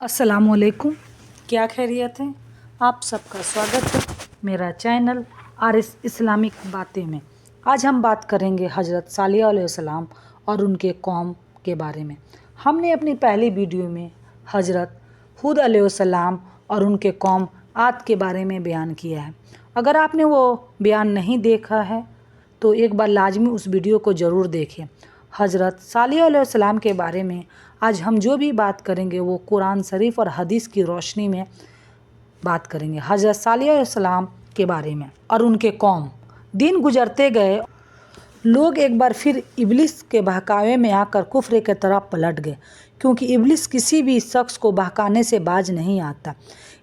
السلام علیکم، کیا خیریت ہے؟ آپ سب کا سواگت ہے میرا چینل RS اسلامک باتیں میں۔ آج ہم بات کریں گے حضرت صالح علیہ السلام اور ان کے قوم کے بارے میں۔ ہم نے اپنی پہلی ویڈیو میں حضرت ہود علیہ السلام اور ان کے قوم عاد کے بارے میں بیان کیا ہے۔ اگر آپ نے وہ بیان نہیں دیکھا ہے تو ایک بار لازمی اس ویڈیو کو ضرور دیکھیں۔ حضرت صالح علیہ السلام کے بارے میں آج ہم جو بھی بات کریں گے وہ قرآن شریف اور حدیث کی روشنی میں بات کریں گے۔ حضرت صالح علیہ السلام کے بارے میں اور ان کے قوم۔ دن گزرتے گئے، لوگ ایک بار پھر ابلیس کے بہکاوے میں آ کر کفر کی طرف پلٹ گئے، کیونکہ ابلیس کسی بھی شخص کو بہکانے سے باز نہیں آتا۔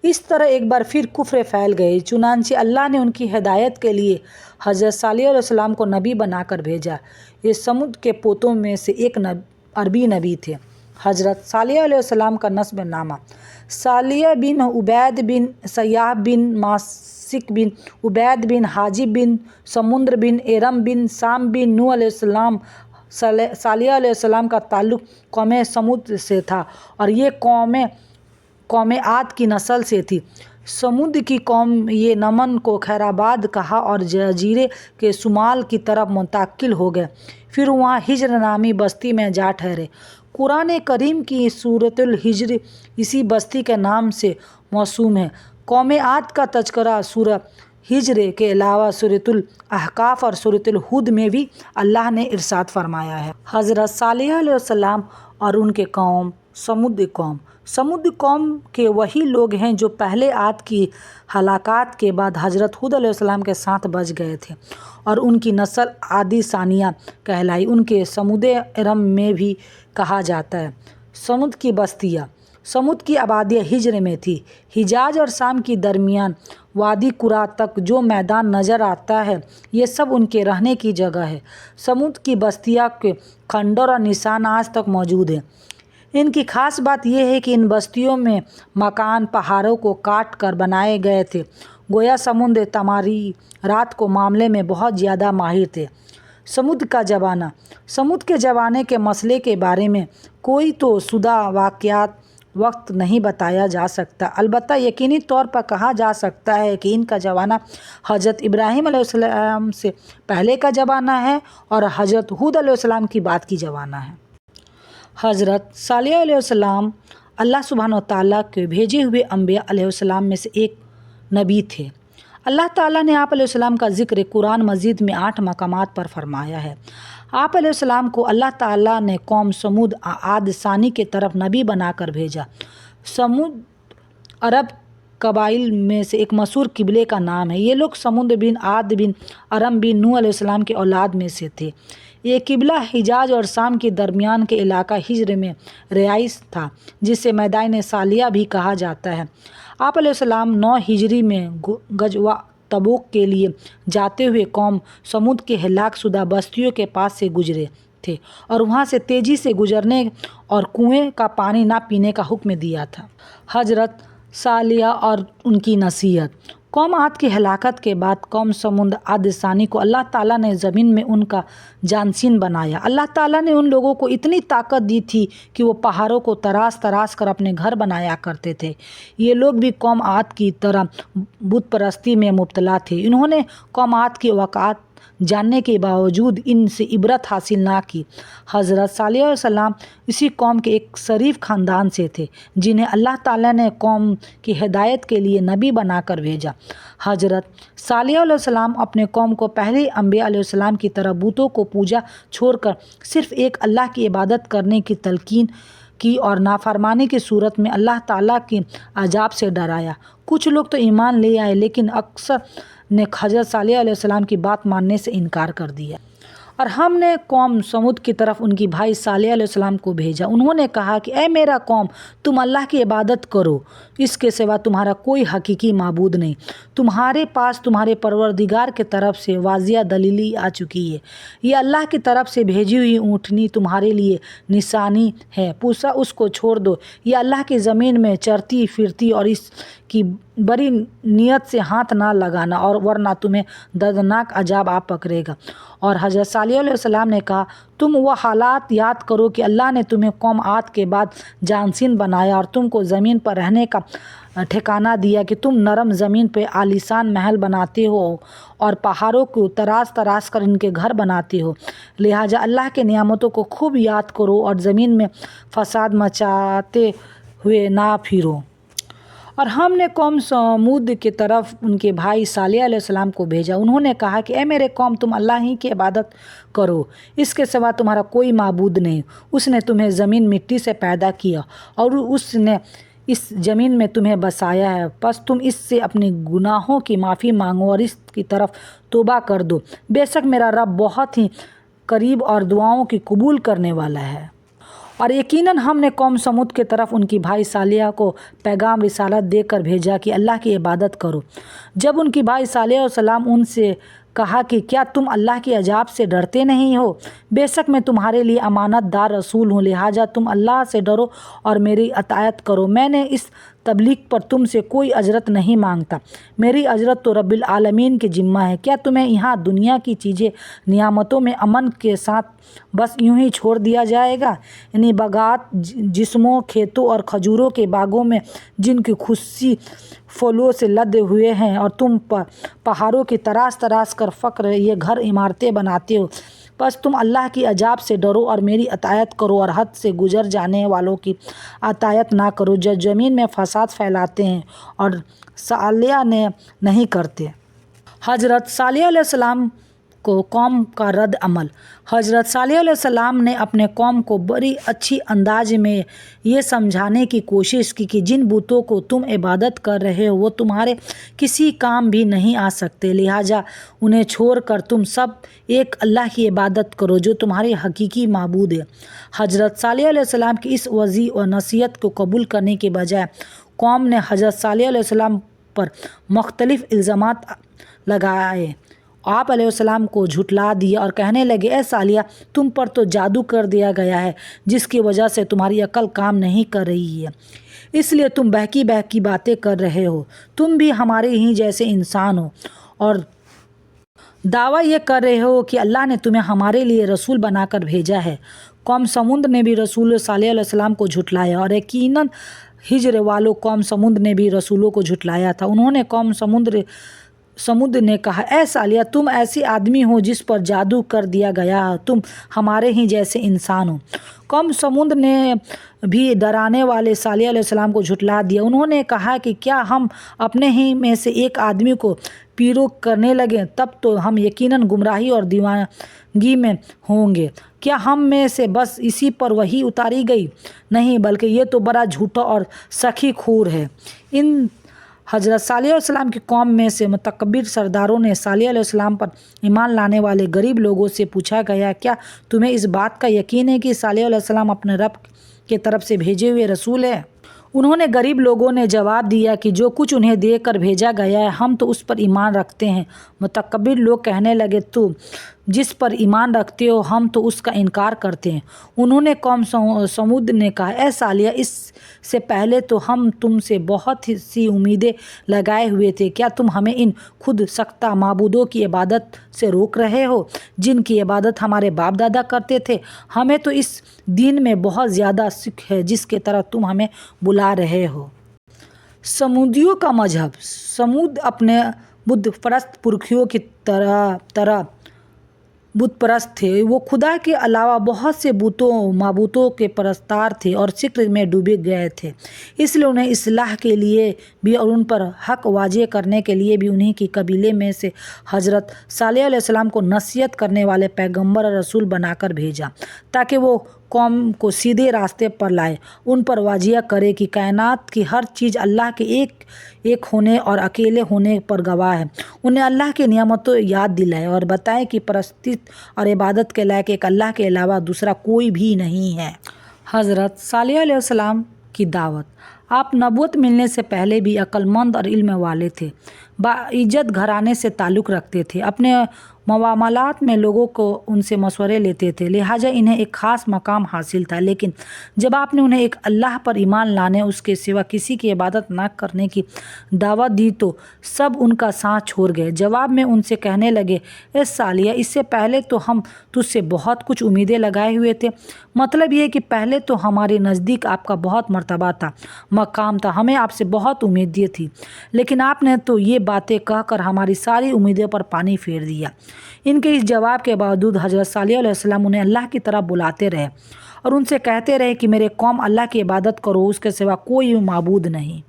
اس طرح ایک بار پھر کفر پھیل گئی، چنانچہ اللہ نے ان کی ہدایت کے لیے حضرت صالح علیہ السلام کو نبی بنا کر بھیجا۔ یہ سمود کے پوتوں میں سے ایک عربی نبی تھے۔ حضرت صالح علیہ السلام کا نسب نامہ: صالح بن عبید بن سیاح بن ماسک بن عبید بن حاجب بن سمندر بن ارم بن سام بن نوح علیہ السلام۔ صالح علیہ السلام کا تعلق قوم سمود سے تھا اور یہ قوم عاد کی نسل سے تھی۔ سمود کی قوم یمن کو خیرآباد کہا اور جزیرے کے شمال کی طرف منتقل ہو گئے، پھر وہاں ہجر نامی بستی میں جا ٹھہرے۔ قرآن کریم کی سورۃ الحجر اسی بستی کے نام سے موسوم ہے۔ قوم عاد کا تذکرہ سورہ ہجر کے علاوہ سورۃ الاحقاف اور سورۃ ہود میں بھی اللہ نے ارشاد فرمایا ہے۔ حضرت صالح علیہ السلام اور ان کے قوم: سمود قوم: سمود قوم کے وہی لوگ ہیں جو پہلے عاد کی ہلاکت کے بعد حضرت ہود علیہ السلام کے ساتھ بچ گئے تھے اور ان کی نسل عادی ثانیہ کہلائی۔ ان کے سمود ارم میں بھی کہا جاتا ہے۔ سمود کی بستیاں: سمود کی آبادیاں ہجر میں تھی۔ حجاز اور شام کے درمیان وادی قرا تک جو میدان نظر آتا ہے یہ سب ان کے رہنے کی جگہ ہے۔ سمود کی بستیاں کے کھنڈر اور نشان آج تک موجود ہیں۔ ان کی خاص بات یہ ہے کہ ان بستیوں میں مکان پہاڑوں کو کاٹ کر بنائے گئے تھے، گویا سمود تعمیرات کے معاملے میں بہت زیادہ ماہر تھے۔ سمود کا زمانہ: سمود کے زمانے کے مسئلے کے بارے میں کوئی طے شدہ وقت نہیں بتایا جا سکتا، البتہ یقینی طور پر کہا جا سکتا ہے کہ ان کا زمانہ حضرت ابراہیم علیہ السلام سے پہلے کا زمانہ ہے اور حضرت ہود علیہ السلام کے بعد کی زمانہ ہے۔ حضرت صالح علیہ السلام اللہ سبحانہ وتعالیٰ کے بھیجے ہوئے انبیاء علیہ السلام میں سے ایک نبی تھے۔ اللہ تعالیٰ نے آپ علیہ السلام کا ذکر قرآن مجید میں 8 مقامات پر فرمایا ہے۔ آپ علیہ السلام کو اللہ تعالیٰ نے قوم سمود عاد ثانی کی طرف نبی بنا کر بھیجا۔ سمود عرب قبائل میں سے ایک مشہور قبیلے کا نام ہے۔ یہ لوگ سمود بن عاد بن ارم بن نوح علیہ السلام کی اولاد میں سے تھے۔ یہ قبیلہ حجاز اور شام کے درمیان کے علاقہ ہجر میں رہائش تھا، جسے میدان صالح بھی کہا جاتا ہے۔ آپ علیہ السلام 9 ہجری میں غزوہ تبوک کے لیے جاتے ہوئے قوم سمود کے ہلاک شدہ بستیوں کے پاس سے گزرے تھے اور وہاں سے تیزی سے گزرنے اور کنویں کا پانی نہ پینے کا حکم دیا تھا۔ حضرت صالح اور ان کی نصیحت: قوم عاد کی ہلاکت کے بعد قوم سمود عاد ثانی کو اللہ تعالیٰ نے زمین میں ان کا جانشین بنایا۔ اللہ تعالیٰ نے ان لوگوں کو اتنی طاقت دی تھی کہ وہ پہاڑوں کو تراش کر اپنے گھر بنایا کرتے تھے۔ یہ لوگ بھی قوم عاد کی طرح بت پرستی میں مبتلا تھے۔ انہوں نے قوم عاد کے واقعات جاننے کے باوجود ان سے عبرت حاصل نہ کی۔ حضرت صالح علیہ السلام اسی قوم کے ایک شریف خاندان سے تھے جنہیں اللہ تعالیٰ نے قوم کی ہدایت کے لیے نبی بنا کر بھیجا۔ حضرت صالح علیہ السلام اپنے قوم کو پہلے انبیاء علیہ السلام کی طرح بتوں کو پوجا چھوڑ کر صرف ایک اللہ کی عبادت کرنے کی تلقین کی اور نافرمانی کی صورت میں اللہ تعالیٰ کے عذاب سے ڈرایا۔ کچھ لوگ تو ایمان لے آئے لیکن اکثر نے حضرت صالح علیہ السلام کی بات ماننے سے انکار کر دیا۔ اور ہم نے قوم سمود کی طرف ان کی بھائی صالح علیہ السلام کو بھیجا۔ انہوں نے کہا کہ اے میرا قوم، تم اللہ کی عبادت کرو، اس کے سوا تمہارا کوئی حقیقی معبود نہیں۔ تمہارے پاس تمہارے پروردگار کی طرف سے واضح دلیل آ چکی ہے۔ یہ اللہ کی طرف سے بھیجی ہوئی اونٹنی تمہارے لیے نشانی ہے، پوچھا اس کو چھوڑ دو، یہ اللہ کی زمین میں چرتی پھرتی اور اس کی बड़ी नियत से हाथ ना लगाना और वरना तुम्हें दर्दनाक अजाब आ पकड़ेगा। और हज़रत सालेह अलैहिस्सलाम ने कहा, तुम वो हालात याद करो कि अल्लाह ने तुम्हें कौम आद के बाद जानशीन बनाया और तुमको ज़मीन पर रहने का ठिकाना दिया कि तुम नरम ज़मीन पे आलीशान महल बनाते हो और पहाड़ों को तराश तराश कर इनके घर बनाते हो। लिहाजा अल्लाह के नियामतों को खूब याद करो और ज़मीन में फसाद मचाते हुए ना फिरो। और हमने कौम समूद की तरफ उनके भाई सालेह अलैहिस्सलाम को भेजा। उन्होंने कहा कि ए मेरे कौम, तुम अल्लाह ही की इबादत करो, इसके सिवा तुम्हारा कोई माबूद नहीं। उसने तुम्हें ज़मीन मिट्टी से पैदा किया और उसने इस ज़मीन में तुम्हें बसाया है। बस तुम इससे अपने गुनाहों की माफ़ी मांगो और इसकी तरफ तौबा कर दो। बेशक मेरा रब बहुत ही करीब और दुआओं की कबूल करने वाला है। और यकीनन हमने कौम समूद के तरफ उनकी भाई सालिया को पैगाम रिसालत देकर भेजा कि अल्लाह की इबादत करो। जब उनकी भाई सालिया सलाम उनसे कहा कि क्या तुम अल्लाह के अजाब से डरते नहीं हो? बेशक मैं तुम्हारे लिए अमानतदार रसूल हूँ, लिहाजा तुम अल्लाह से डरो और मेरी अतायत करो। मैंने इस तबलीग पर तुमसे कोई अजरत नहीं मांगता, मेरी अजरत तो रब्बिल आलमीन के ज़िम्मा है। क्या तुम्हें यहाँ दुनिया की चीज़ें नियामतों में अमन के साथ बस यूं ही छोड़ दिया जाएगा? यानी बगात जिस्मों, खेतों और खजूरों के बागों में जिनकी खुशी फलों से लदे हुए हैं और तुम पहाड़ों की तराश तराश कर फ़क्र ये घर इमारतें बनाते हो। बस तुम अल्लाह की अजाब से डरो और मेरी अतायत करो और हद से गुजर जाने वालों की अतायत ना करो जो ज़मीन में फसाद फैलाते हैं और सालिया ने नहीं करते। हज़रत सालेह अलैहिस्सलाम को कौम का रद्द अमल। हज़रत सालेह अलैहिस्सलाम ने अपने कौम को बड़ी अच्छी अंदाज में ये समझाने की कोशिश की कि जिन बुतों को तुम इबादत कर रहे हो वो तुम्हारे किसी काम भी नहीं आ सकते, लिहाजा उन्हें छोड़कर तुम सब एक अल्लाह की इबादत करो जो तुम्हारे हकीकी माबूद है। हज़रत सालेह अलैहिस्सलाम की इस वज़ी और नसीहत को कबूल करने के बजाय कौम ने हज़रत सालेह अलैहिस्सलाम पर मुख्तलिफ़ इल्ज़ामात लगाए। आप अलैहिस्सलाम को झुठला दिया और कहने लगे, ए सालिया, तुम पर तो जादू कर दिया गया है जिसकी वजह से तुम्हारी अकल काम नहीं कर रही है, इसलिए तुम बहकी बहकी बातें कर रहे हो। तुम भी हमारे ही जैसे इंसान हो और दावा ये कर रहे हो कि अल्लाह ने तुम्हें हमारे लिए रसूल बनाकर भेजा है। कौम समूद ने भी रसूल सालेह अलैहिस्सलाम को झुठलाया और यकीनन हिज्र वालों कौम समूद ने भी रसूलों को झुठलाया था। उन्होंने कौम समूद ने कहा, ए सालिया, तुम ऐसे आदमी हो जिस पर जादू कर दिया गया है, तुम हमारे ही जैसे इंसान हो। कौम समूद ने भी डराने वाले सालेह अलैहिस्सलाम को झुठला दिया। उन्होंने कहा कि क्या हम अपने ही में से एक आदमी को पीरो करने लगे, तब तो हम यकीनन गुमराही और दीवानगी में होंगे। क्या हम में से बस इसी पर वही उतारी गई? नहीं, बल्कि ये तो बड़ा झूठा और सखी खूर है। इन हज़रत सालेह अलैहिस्सलाम की कौम में से मुतकब्बिर सरदारों ने सालेह अलैहिस्सलाम पर ईमान लाने वाले गरीब लोगों से पूछा गया, क्या तुम्हें इस बात का यकीन है कि सालेह अलैहिस्सलाम अपने रब के तरफ से भेजे हुए रसूल है? उन्होंने गरीब लोगों ने जवाब दिया कि जो कुछ उन्हें देकर भेजा गया है हम तो उस पर ईमान रखते हैं। मुतकब्बिर लोग कहने लगे, तुम जिस पर ईमान रखते हो हम तो उसका इनकार करते हैं। उन्होंने कौम समूद ने कहा, ए सालिया, इससे पहले तो हम तुमसे बहुत सी उम्मीदें लगाए हुए थे। क्या तुम हमें इन खुद सख्ता माबूदों की इबादत से रोक रहे हो जिनकी इबादत हमारे बाप दादा करते थे? हमें तो इस दीन में बहुत ज़्यादा सुख है जिसके तरफ तुम हमें बुला रहे हो। समूदियों का मजहब। समूद अपने बुद्ध परस्त पुरखियों की तरह बुत परस्त थे। वो खुदा के अलावा बहुत से माबूतों के परस्तार थे और शिक्र में डूबे गए थे। इसलिए उन्हें इस्लाह के लिए भी और उन पर हक वाजे करने के लिए भी उन्हीं की कबीले में से हज़रत सालेह अलैहिस्सलाम को नसीहत करने वाले पैगंबर और रसूल बनाकर भेजा ताकि वो कौम को सीधे रास्ते पर लाए, उन पर वाजिया करे कि कायनात की हर चीज़ अल्लाह के एक होने और अकेले होने पर गवाह है। उन्हें अल्लाह की नियामतों याद दिलाए और बताएं कि परस्तित और इबादत के लायक एक अल्लाह के अलावा दूसरा कोई भी नहीं है। हज़रत सालेह अलैहिस्सलाम की दावत। आप नबूवत मिलने से पहले भी अक्लमंद और इल्म वाले थे। बाइज्जत घराने से ताल्लुक़ रखते थे। अपने मामलात में लोगों को उनसे मशवरे लेते थे, लिहाजा इन्हें एक ख़ास मकाम हासिल था। लेकिन जब आपने उन्हें एक अल्लाह पर ईमान लाने, उसके सिवा किसी की इबादत न करने की दावत दी तो सब उनका साथ छोड़ गए। जवाब में उनसे कहने लगे, ए सालिया, इससे पहले तो हम तुझसे बहुत कुछ उम्मीदें लगाए हुए थे। मतलब ये कि पहले तो हमारे नज़दीक आपका बहुत मर्तबा था, मकाम था, हमें आपसे बहुत उम्मीदें थी, लेकिन आपने तो ये बातें कहकर हमारी सारी उम्मीदों पर पानी फेर दिया। इनके इस जवाब के बावजूद हज़रत सालिह अलैहिस्सलाम उन्हें अल्लाह की तरफ बुलाते रहे और उनसे कहते रहे कि मेरे कौम अल्लाह की इबादत करो, उसके सिवा कोई माबूद नहीं।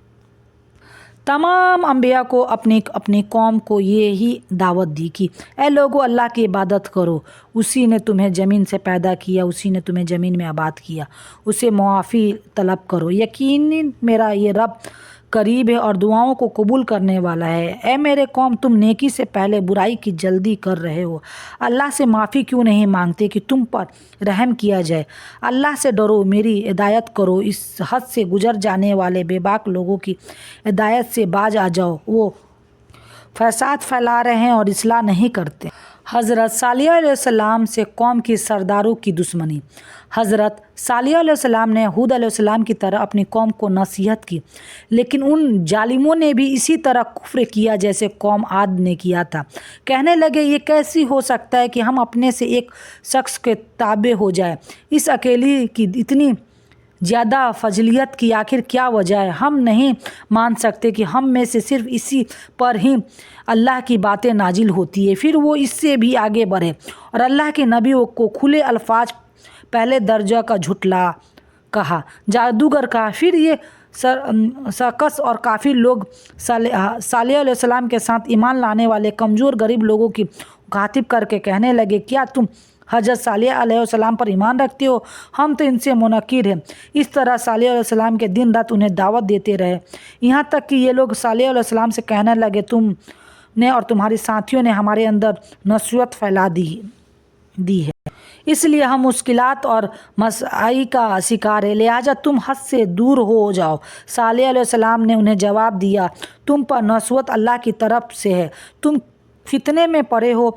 तमाम अंबिया को अपनी अपनी कौम को ये ही दावत दी कि ए लोगो, अल्लाह की इबादत करो। उसी ने तुम्हें ज़मीन से पैदा किया, उसी ने तुम्हें ज़मीन में आबाद किया, उसे मुआफ़ी तलब करो। यकीनन मेरा ये रब करीब है और दुआओं को कबूल करने वाला है। ए मेरे कौम, तुम नेकी से पहले बुराई की जल्दी कर रहे हो। अल्लाह से माफ़ी क्यों नहीं मांगते कि तुम पर रहम किया जाए। अल्लाह से डरो, मेरी हिदायत करो। इस हद से गुजर जाने वाले बेबाक लोगों की हिदायत से बाज आ जाओ। वो फसाद फैला रहे हैं और इस्लाह नहीं करते। हज़रत सालिह अलैहिस्सलाम से कौम की सरदारों की दुश्मनी। हज़रत सालिह अलैहिस्सलाम ने हूद अलैहिस्सलाम की तरह अपनी कौम को नसीहत की, लेकिन उन जालिमों ने भी इसी तरह कुफ्र किया जैसे कौम आद ने किया था। कहने लगे, ये कैसी हो सकता है कि हम अपने से एक शख्स के ताबे हो जाए। इस अकेली की इतनी ज़्यादा फजलियत की आखिर क्या वजह है। हम नहीं मान सकते कि हम में से सिर्फ इसी पर ही अल्लाह की बातें नाजिल होती है, फिर वो इससे भी आगे बढ़े और अल्लाह के नबियों को खुले अल्फाज पहले दर्जा का झुटला कहा, जादूगर कहा। फिर ये सर्कस और काफ़ी लोग सालिह अलैहिस्सलाम के साथ ईमान लाने वाले कमज़ोर गरीब लोगों की मुखातिब करके कहने लगे, क्या तुम हज़रत सालिह अलैहिस्सलाम पर ईमान रखते हो? हम तो इनसे मुनक्किर हैं। इस तरह सालिह अलैहिस्सलाम के दिन रात उन्हें दावत देते रहे, यहाँ तक कि ये लोग सालिह अलैहिस्सलाम से कहने लगे, तुमने और तुम्हारे साथियों ने हमारे अंदर नसीहत फैला दी है, इसलिए हम मुश्किलात और मसाई का शिकार है, लिहाजा तुम हद से दूर हो जाओ। सालिह अलैहिस्सलाम ने उन्हें जवाब दिया, तुम पर नसीहत अल्लाह की तरफ से है, तुम फितने में पड़े हो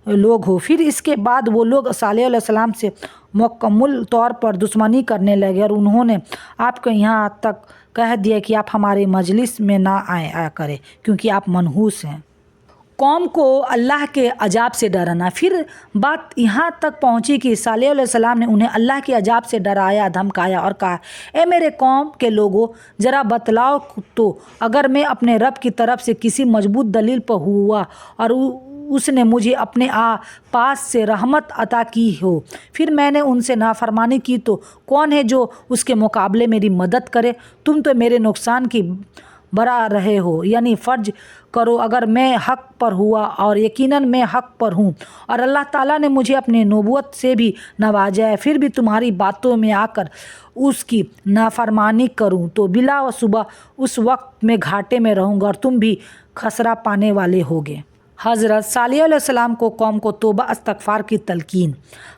लोग हो। फिर इसके बाद वो लोग सालिह अलैहिस्सलाम से मुकम्मल तौर पर दुश्मनी करने लगे और उन्होंने आपको यहाँ तक कह दिया कि आप हमारे मजलिस में ना आया करें क्योंकि आप मनहूस हैं। कौम को अल्लाह के अजाब से डराना। फिर बात यहाँ तक पहुँची कि सालिह अलैहिस्सलाम ने उन्हें अल्लाह के अजाब से डराया, धमकाया और कहा, ए मेरे कौम के लोगों, ज़रा बतलाओ तो, अगर मैं अपने रब की तरफ से किसी मजबूत दलील पर हुआ और उसने मुझे अपने पास से रहमत अता की हो, फिर मैंने उनसे नाफरमानी की, तो कौन है जो उसके मुकाबले मेरी मदद करे? तुम तो मेरे नुकसान की बरा रहे हो, यानी फ़र्ज करो अगर मैं हक़ पर हुआ, और यकीनन मैं हक़ पर हूँ, और अल्लाह ताला ने मुझे अपने नबूवत से भी नवाजा है, फिर भी तुम्हारी बातों में आकर उसकी नाफरमानी करूँ तो बिला व सुबह उस वक्त मैं घाटे में रहूँगा और तुम भी खसरा पाने वाले होगे। हज़रत सालिह अलैहिस्सलाम को कौम को तौबा इस्तग़फ़ार की तलकीन।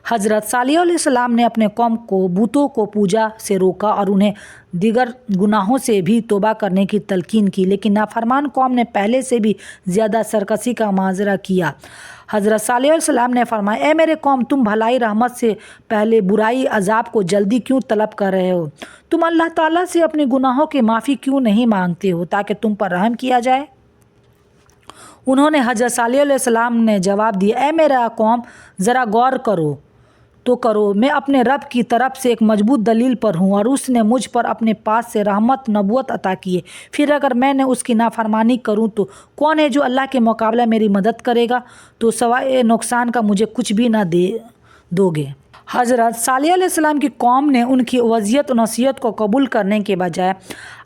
हज़रत सालिह अलैहिस्सलाम ने अपने कौम को बुतों को पूजा से रोका और उन्हें दीगर गुनाहों से भी तौबा करने की तलकीन की, लेकिन नाफरमान कौम ने पहले से भी ज़्यादा सरकशी का माजरा किया। हज़रत सालिह अलैहिस्सलाम ने फरमाया, ए मेरे कौम, तुम भलाई रहमत से पहले बुराई अजाब को जल्दी क्यों तलब कर रहे हो? तुम अल्लाह ताला से अपने गुनाहों की माफ़ी क्यों नहीं मांगते हो ताकि तुम पर रहम किया जाए? उन्होंने हज़रत सालिह अलैहिस्सलाम ने जवाब दिया, ए मेरा कौम, ज़रा गौर करो, मैं अपने रब की तरफ से एक मजबूत दलील पर हूँ और उसने मुझ पर अपने पास से रहमत नबूवत अता की है। फिर अगर मैंने उसकी नाफरमानी करूँ तो कौन है जो अल्लाह के मुकाबले मेरी मदद करेगा? तो सवाए नुकसान का मुझे कुछ भी ना दोगे। हज़रत सालिह अलैहिस्सलाम की कौम ने उनकी वज़ियत और नसीहत को कबूल करने के बजाय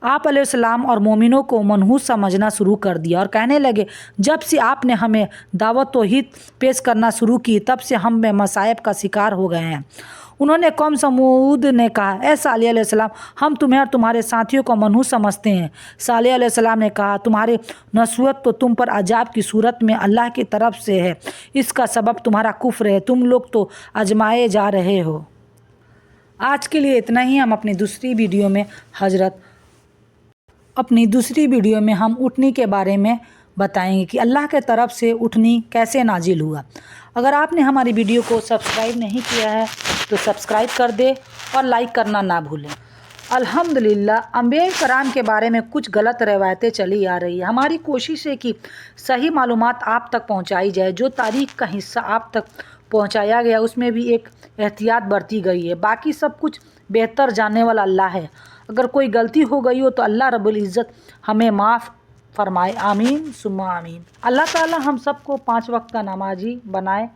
आप अलैहिस्सलाम और मोमिनों को मनहूस समझना शुरू कर दिया और कहने लगे, जब से आपने हमें दावत तौहीद पेश करना शुरू की तब से हम मसाइब का शिकार हो गए हैं। उन्होंने कौम समूद ने कहा, ए सालिह अलैहिस्सलाम, हम तुम्हें और तुम्हारे साथियों को मनहूस समझते हैं। सालिह अलैहिस्सलाम ने कहा, तुम्हारे नसूहत तो तुम पर अजाब की सूरत में अल्लाह की तरफ से है, इसका सबब तुम्हारा कुफ्र है, तुम लोग तो आजमाए जा रहे हो। आज के लिए इतना ही। हम अपनी दूसरी वीडियो में हम उठनी के बारे में बताएंगे कि अल्लाह के तरफ से उठनी कैसे नाजिल हुआ। अगर आपने हमारी वीडियो को सब्सक्राइब नहीं किया है तो सब्सक्राइब कर दे और लाइक करना ना भूलें। अल्हम्दुलिल्लाह, अंबिया कराम के बारे में कुछ गलत रवायतें चली आ रही है। हमारी कोशिश है कि सही मालूमात आप तक पहुंचाई जाए। जो तारीख़ का हिस्सा आप तक पहुंचाया गया उसमें भी एक एहतियात बरती गई है। बाकी सब कुछ बेहतर जानने वाला अल्लाह है। अगर कोई गलती हो गई हो तो अल्लाह रब्बुल इज़्ज़त हमें माफ़ फरमाए। आमीन सुम्मा आमीन। अल्लाह ताला हम सबको 5 वक्त का नमाजी बनाए।